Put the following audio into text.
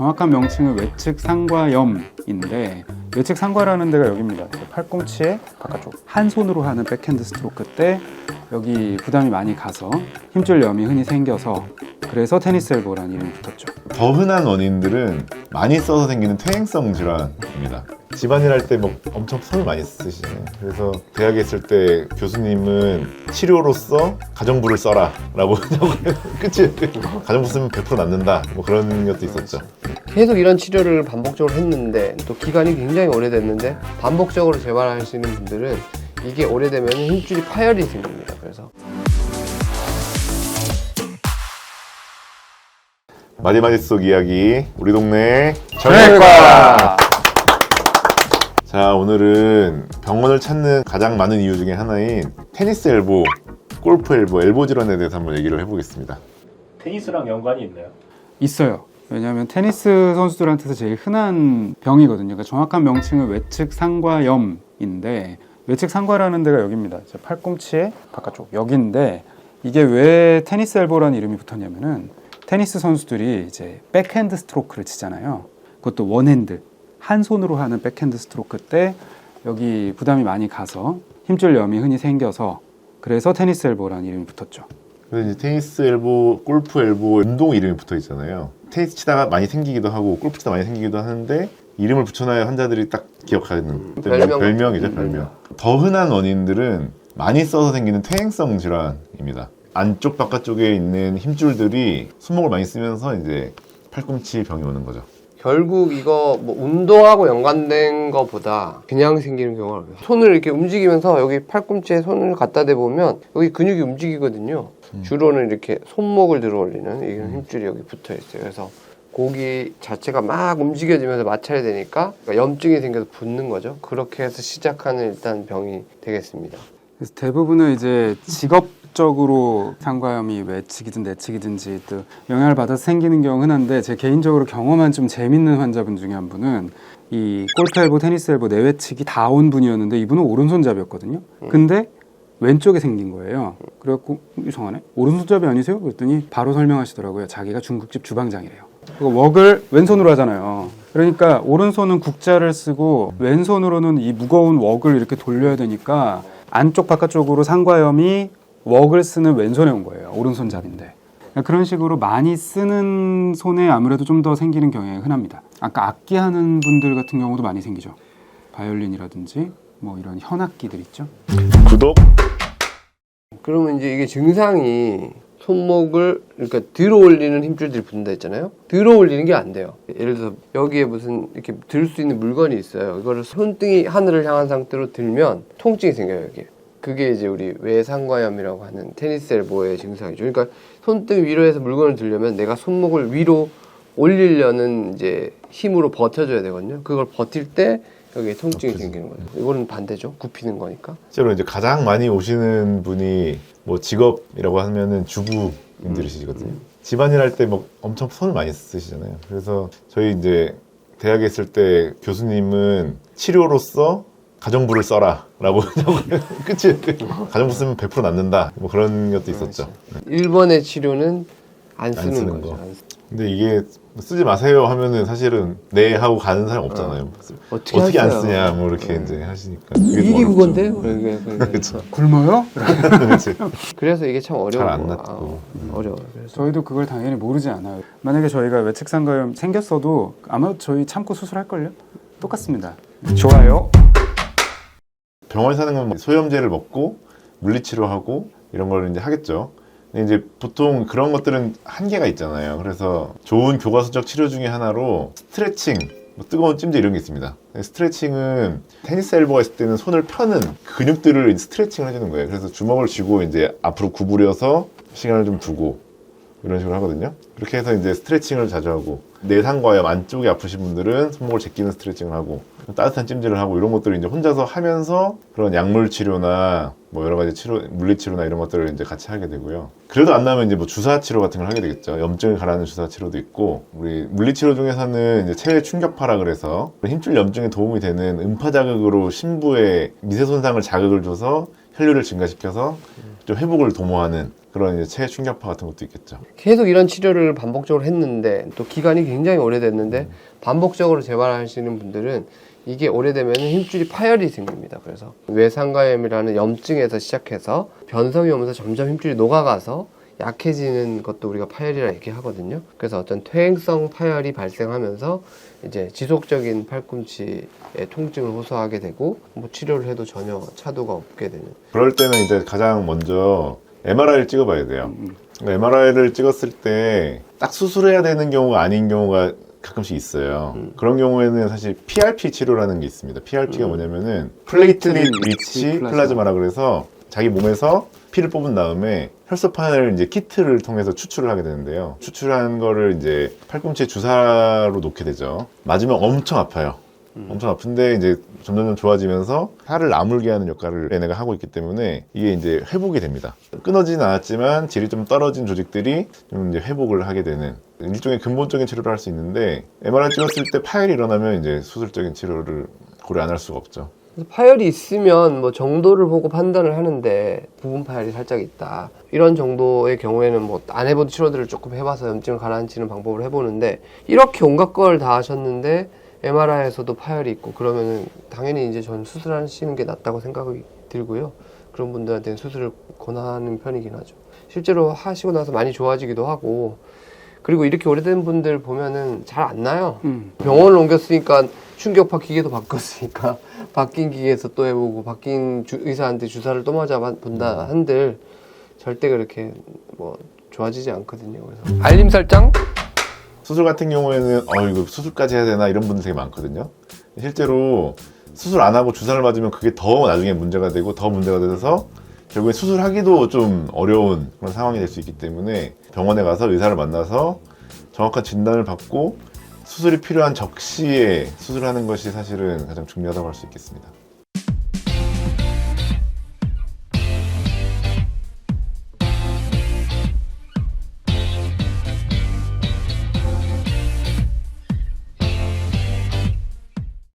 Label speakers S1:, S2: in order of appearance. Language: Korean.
S1: 정확한 명칭은 외측 상과염인데 외측 상과라는 데가 여기입니다. 팔꿈치의 바깥쪽 한 손으로 하는 백핸드 스트로크 때 여기 부담이 많이 가서 힘줄염이 흔히 생겨서 그래서 테니스 엘보라는 이름이 붙었죠.
S2: 더 흔한 원인들은 많이 써서 생기는 퇴행성 질환입니다. 집안일 할 때 뭐 엄청 손을 많이 쓰시잖아요. 그래서 대학에 있을 때 교수님은 치료로서 가정부를 써라 라고 끝이에요. 가정부 쓰면 100% 낫는다 뭐 그런 것도 있었죠.
S3: 계속 이런 치료를 반복적으로 했는데 또 기간이 굉장히 오래됐는데 반복적으로 재발하시는 분들은 이게 오래되면 힘줄이 파열이 생깁니다. 그래서
S2: 마디마디 속 이야기 우리 동네
S1: 정형외과!
S2: 자, 오늘은 병원을 찾는 가장 많은 이유 중에 하나인 테니스 엘보, 골프 엘보, 엘보 질환에 대해서 한번 얘기를 해보겠습니다.
S4: 테니스랑 연관이 있나요?
S1: 있어요. 왜냐하면 테니스 선수들한테서 제일 흔한 병이거든요. 그러니까 정확한 명칭은 외측 상과염인데 외측 상과라는 데가 여기입니다. 팔꿈치의 바깥쪽 여기인데 이게 왜 테니스 엘보라는 이름이 붙었냐면은 테니스 선수들이 이제 백핸드 스트로크를 치잖아요. 그것도 원핸드 한 손으로 하는 백핸드 스트로크 때 여기 부담이 많이 가서 힘줄염이 흔히 생겨서 그래서 테니스 엘보라는 이름이 붙었죠.
S2: 그래서 이제 테니스 엘보, 골프 엘보 운동 이름이 붙어 있잖아요. 테니스 치다가 많이 생기기도 하고 골프 치다가 많이 생기기도 하는데 이름을 붙여놔야 환자들이 딱 기억하는 별명이죠, 별명. 더 흔한 원인들은 많이 써서 생기는 퇴행성 질환입니다. 안쪽 바깥쪽에 있는 힘줄들이 손목을 많이 쓰면서 이제 팔꿈치 병이 오는 거죠.
S3: 결국 이거 뭐 운동하고 연관된 거보다 그냥 생기는 경우가 많아요. 손을 이렇게 움직이면서 여기 팔꿈치에 손을 갖다 대보면 여기 근육이 움직이거든요. 주로는 이렇게 손목을 들어 올리는 이런 힘줄이 여기 붙어 있어요. 그래서 고기 자체가 막 움직여지면서 마찰이 되니까 염증이 생겨서 붓는 거죠. 그렇게 해서 시작하는 일단 병이 되겠습니다.
S1: 그래서 대부분은 이제 직업적으로 상과염이 외측이든 내측이든지 또 영향을 받아서 생기는 경우 흔한데 제 개인적으로 경험한 좀 재밌는 환자분 중에 한 분은 이 골프 엘보, 테니스 엘보 내외측이 다 온 분이었는데 이분은 오른손잡이였거든요. 근데 왼쪽에 생긴 거예요. 그래갖고 이상하네? 오른손잡이 아니세요? 그랬더니 바로 설명하시더라고요. 자기가 중국집 주방장이래요. 웍을 왼손으로 하잖아요. 그러니까 오른손은 국자를 쓰고 왼손으로는 이 무거운 웍을 이렇게 돌려야 되니까 안쪽 바깥쪽으로 상과염이 웍을 쓰는 왼손에 온 거예요. 오른손잡인데. 그런 식으로 많이 쓰는 손에 아무래도 좀 더 생기는 경향이 흔합니다. 아까 악기 하는 분들 같은 경우도 많이 생기죠. 바이올린이라든지 뭐 이런 현악기들 있죠.
S2: 구독!
S3: 그러면 이제 이게 증상이 손목을 그러니까 들어 올리는 힘줄들이 붙는다 했잖아요. 들어 올리는 게 안 돼요. 예를 들어서 여기에 무슨 이렇게 들 수 있는 물건이 있어요. 이거를 손등이 하늘을 향한 상태로 들면 통증이 생겨요, 여기. 그게 이제 우리 외상과염이라고 하는 테니스 엘보의 증상이죠. 그러니까 손등 위로 해서 물건을 들려면 내가 손목을 위로 올리려는 이제 힘으로 버텨줘야 되거든요. 그걸 버틸 때 여기에 통증이 생기는 거예요. 이거는 반대죠. 굽히는 거니까.
S2: 실제로 이제 가장 많이 오시는 분이 뭐 직업이라고 하면은 주부님들이시거든요. 집안일 할 때 뭐 엄청 손을 많이 쓰시잖아요. 그래서 저희 이제 대학에 있을 때 교수님은 치료로서 가정부를 써라 라고 끝이에요. 가정부 쓰면 100% 낫는다 뭐 그런 것도 있었죠.
S3: 1번의 치료는 안 쓰는,
S2: 쓰는
S3: 거죠.
S2: 거. 근데 이게 쓰지 마세요 하면은 사실은 네 하고 가는 사람 없잖아요. 어떻게 안 쓰냐 뭐 이렇게 이제 하시니까
S3: 일이 그건데?
S2: 그렇죠.
S1: 굶어요?
S2: 그렇지.
S3: 그래서 이게 참 어려워.
S2: 잘 안 낫고.
S3: 어려워요. 그래서
S1: 저희도 그걸 당연히 모르지 않아요. 만약에 저희가 외측 상과염 생겼어도 아마 저희 참고 수술할걸요? 똑같습니다. 좋아요.
S2: 병원 사는 건 소염제를 먹고 물리치료하고 이런 걸 이제 하겠죠. 근데 이제 보통 그런 것들은 한계가 있잖아요. 그래서 좋은 교과서적 치료 중에 하나로 스트레칭, 뭐 뜨거운 찜질 이런 게 있습니다. 스트레칭은 테니스 엘보가 있을 때는 손을 펴는 근육들을 스트레칭을 해주는 거예요. 그래서 주먹을 쥐고 이제 앞으로 구부려서 시간을 좀 두고 이런 식으로 하거든요. 그렇게 해서 이제 스트레칭을 자주 하고 내상과염 안쪽이 아프신 분들은 손목을 제끼는 스트레칭을 하고 따뜻한 찜질을 하고 이런 것들을 이제 혼자서 하면서 그런 약물 치료나 뭐 여러 가지 치료, 물리 치료나 이런 것들을 이제 같이 하게 되고요. 그래도 안 나면 이제 뭐 주사 치료 같은 걸 하게 되겠죠. 염증을 가라앉는 주사 치료도 있고 우리 물리 치료 중에서는 이제 체외 충격파라 그래서 힘줄 염증에 도움이 되는 음파 자극으로 심부에 미세 손상을 자극을 줘서 혈류를 증가시켜서 좀 회복을 도모하는 그런 이제 체해 충격파 같은 것도 있겠죠.
S3: 계속 이런 치료를 반복적으로 했는데 또 기간이 굉장히 오래됐는데 반복적으로 재발하시는 분들은 이게 오래되면 힘줄이 파열이 생깁니다. 그래서 외상가염이라는 염증에서 시작해서 변성이 오면서 점점 힘줄이 녹아가서 약해지는 것도 우리가 파열이라 얘기하거든요. 그래서 어떤 퇴행성 파열이 발생하면서 이제 지속적인 팔꿈치의 통증을 호소하게 되고 뭐 치료를 해도 전혀 차도가 없게 되는.
S2: 그럴 때는 이제 가장 먼저 MRI를 찍어봐야 돼요. MRI를 찍었을 때 딱 수술해야 되는 경우가 아닌 경우가 가끔씩 있어요. 그런 경우에는 사실 PRP 치료라는 게 있습니다. PRP가 뭐냐면은 플레이트릿 리치 플라즈마라 그래서 자기 몸에서 피를 뽑은 다음에 혈소판을 이제 키트를 통해서 추출을 하게 되는데요. 추출한 거를 이제 팔꿈치에 주사로 놓게 되죠. 맞으면 엄청 아파요. 엄청 아픈데 이제 점점 좋아지면서 살을 아물게 하는 역할을 얘네가 하고 있기 때문에 이게 이제 회복이 됩니다. 끊어지진 않았지만 질이 좀 떨어진 조직들이 좀 이제 회복을 하게 되는 일종의 근본적인 치료를 할 수 있는데 MRI 찍었을 때 파열이 일어나면 이제 수술적인 치료를 고려 안 할 수가 없죠.
S3: 그래서 파열이 있으면 뭐 정도를 보고 판단을 하는데 부분 파열이 살짝 있다 이런 정도의 경우에는 뭐 안 해본 치료들을 조금 해봐서 염증을 가라앉히는 방법을 해보는데 이렇게 온갖 걸 다 하셨는데 MRI에서도 파열이 있고 그러면은 당연히 이제 전 수술하시는 게 낫다고 생각이 들고요. 그런 분들한테는 수술을 권하는 편이긴 하죠. 실제로 하시고 나서 많이 좋아지기도 하고 그리고 이렇게 오래된 분들 보면은 잘 안 나요. 병원을 옮겼으니까 충격파 기계도 바꿨으니까 바뀐 기계에서 또 해보고 바뀐 의사한테 주사를 또 맞아 본다 한들 절대 그렇게 뭐 좋아지지 않거든요. 그래서 알림 설정?
S2: 수술 같은 경우에는 이거 수술까지 해야 되나 이런 분들 되게 많거든요. 실제로 수술 안 하고 주사를 맞으면 그게 더 나중에 문제가 되고 더 문제가 돼서 결국에 수술하기도 좀 어려운 그런 상황이 될 수 있기 때문에 병원에 가서 의사를 만나서 정확한 진단을 받고 수술이 필요한 적시에 수술하는 것이 사실은 가장 중요하다고 할 수 있겠습니다.